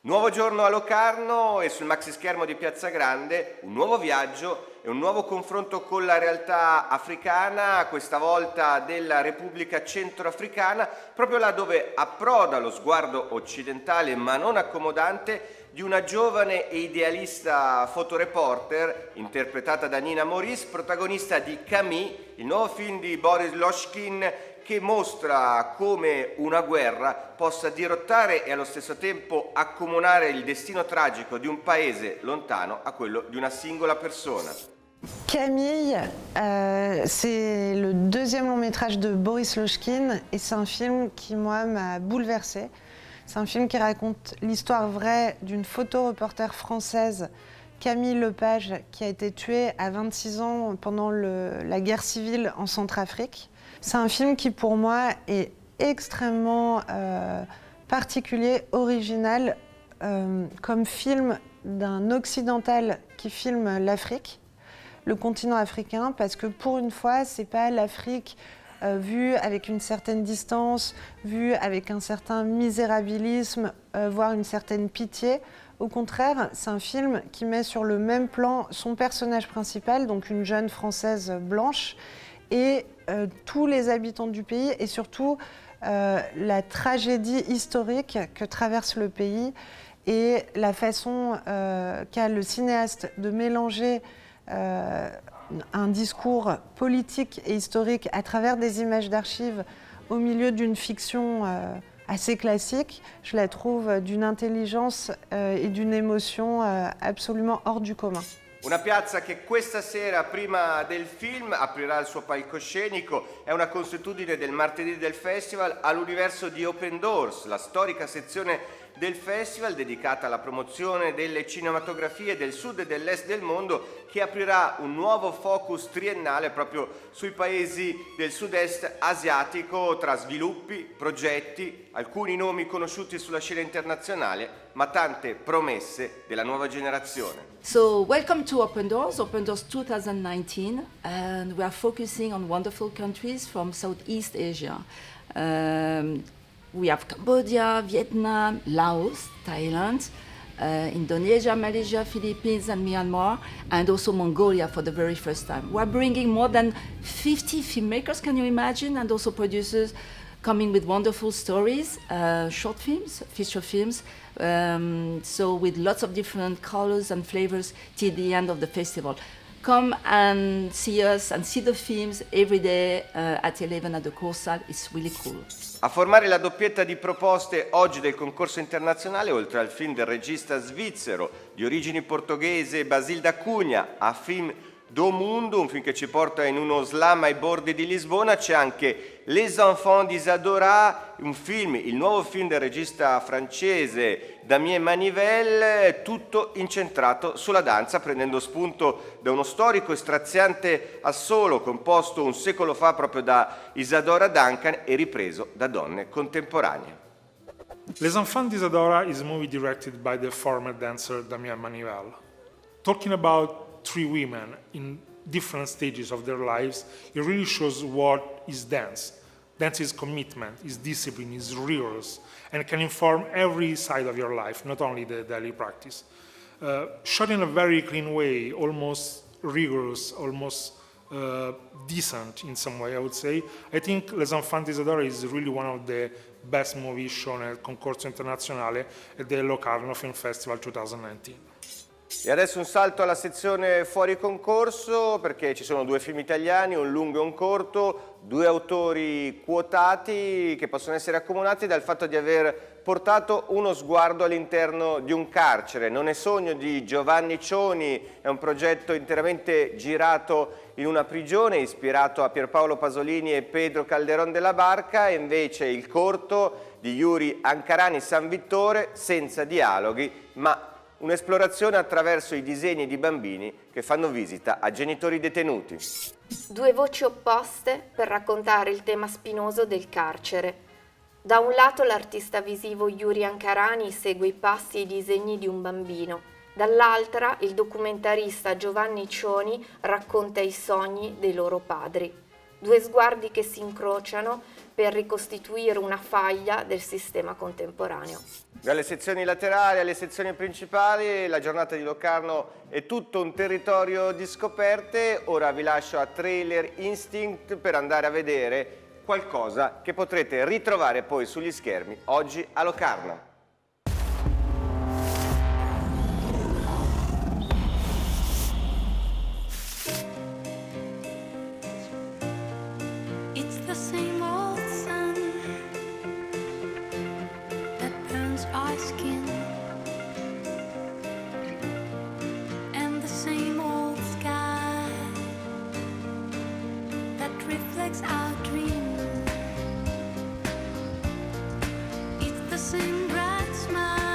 Nuovo giorno a Locarno e sul maxischermo di Piazza Grande un nuovo viaggio e un nuovo confronto con la realtà africana, questa volta della Repubblica Centroafricana, proprio là dove approda lo sguardo occidentale ma non accomodante di una giovane e idealista fotoreporter interpretata da Nina Maurice, protagonista di Camille, il nuovo film di Boris Lochkin che mostra come una guerra possa dirottare e allo stesso tempo accomunare il destino tragico di un paese lontano a quello di una singola persona. Camille, c'est le deuxième long métrage de Boris Lochkin et c'est un film qui, moi, m'a bouleversée. C'est un film qui raconte l'histoire vraie d'une photoreporter française, Camille Lepage, qui a été tuée à 26 ans pendant la guerre civile en Centrafrique. C'est un film qui, pour moi, est extrêmement particulier, original, comme film d'un occidental qui filme l'Afrique, le continent africain, parce que pour une fois, c'est pas l'Afrique vue avec une certaine distance, vue avec un certain misérabilisme, voire une certaine pitié. Au contraire, c'est un film qui met sur le même plan son personnage principal, donc une jeune Française blanche, et tous les habitants du pays, et surtout la tragédie historique que traverse le pays et la façon qu'a le cinéaste de mélanger un discours politique et historique à travers des images d'archives au milieu d'une fiction assez classique. Je la trouve d'une intelligence et d'une émotion absolument hors du commun. Una piazza che questa sera, prima del film, aprirà il suo palcoscenico. È una consuetudine del martedì del festival all'universo di Open Doors, la storica sezione del festival dedicata alla promozione delle cinematografie del sud e dell'est del mondo, che aprirà un nuovo focus triennale proprio sui paesi del sud-est asiatico, tra sviluppi, progetti, alcuni nomi conosciuti sulla scena internazionale, ma tante promesse della nuova generazione. So welcome to Open Doors 2019, and we are focusing on wonderful countries from Southeast Asia. We have Cambodia, Vietnam, Laos, Thailand, Indonesia, Malaysia, Philippines and Myanmar, and also Mongolia for the very first time. We're bringing more than 50 filmmakers, can you imagine, and also producers coming with wonderful stories, short films, feature films, so with lots of different colors and flavors till the end of the festival. Come and see us and see the films every day at 11 at the Korsal. It's really cool. A formare la doppietta di proposte oggi del concorso internazionale, oltre al film del regista svizzero di origini portoghese Basile da Cunha, a film Do Mundo, un film che ci porta in uno slam ai bordi di Lisbona, c'è anche Les Enfants d'Isadora, un film, il nuovo film del regista francese Damien Manivelle, tutto incentrato sulla danza, prendendo spunto da uno storico e straziante assolo composto un secolo fa proprio da Isadora Duncan e ripreso da donne contemporanee. Les Enfants d'Isadora is a movie directed by the former dancer Damien Manivelle. Talking about three women in different stages of their lives, it really shows what is dance. Dance is commitment, is discipline, is rigorous, and can inform every side of your life, not only the daily practice. Shot in a very clean way, almost rigorous, almost decent in some way, I would say. I think Les Enfants d'Isadora is really one of the best movies shown at Concorso Internazionale at the Locarno Film Festival 2019. E adesso un salto alla sezione fuori concorso, perché ci sono due film italiani, un lungo e un corto, due autori quotati che possono essere accomunati dal fatto di aver portato uno sguardo all'interno di un carcere. Non è sogno di Giovanni Cioni, è un progetto interamente girato in una prigione, ispirato a Pierpaolo Pasolini e Pedro Calderón de la Barca, e invece il corto di Yuri Ancarani San Vittore, senza dialoghi, ma un'esplorazione attraverso i disegni di bambini che fanno visita a genitori detenuti. Due voci opposte per raccontare il tema spinoso del carcere. Da un lato l'artista visivo Yuri Ancarani segue i passi e i disegni di un bambino, dall'altra il documentarista Giovanni Cioni racconta i sogni dei loro padri. Due sguardi che si incrociano per ricostituire una faglia del sistema contemporaneo. Dalle sezioni laterali alle sezioni principali, la giornata di Locarno è tutto un territorio di scoperte. Ora vi lascio a Trailer Instinct per andare a vedere qualcosa che potrete ritrovare poi sugli schermi oggi a Locarno. It's the same old sun that burns our skin, and the same old sky that reflects our dream. It's the same bright smile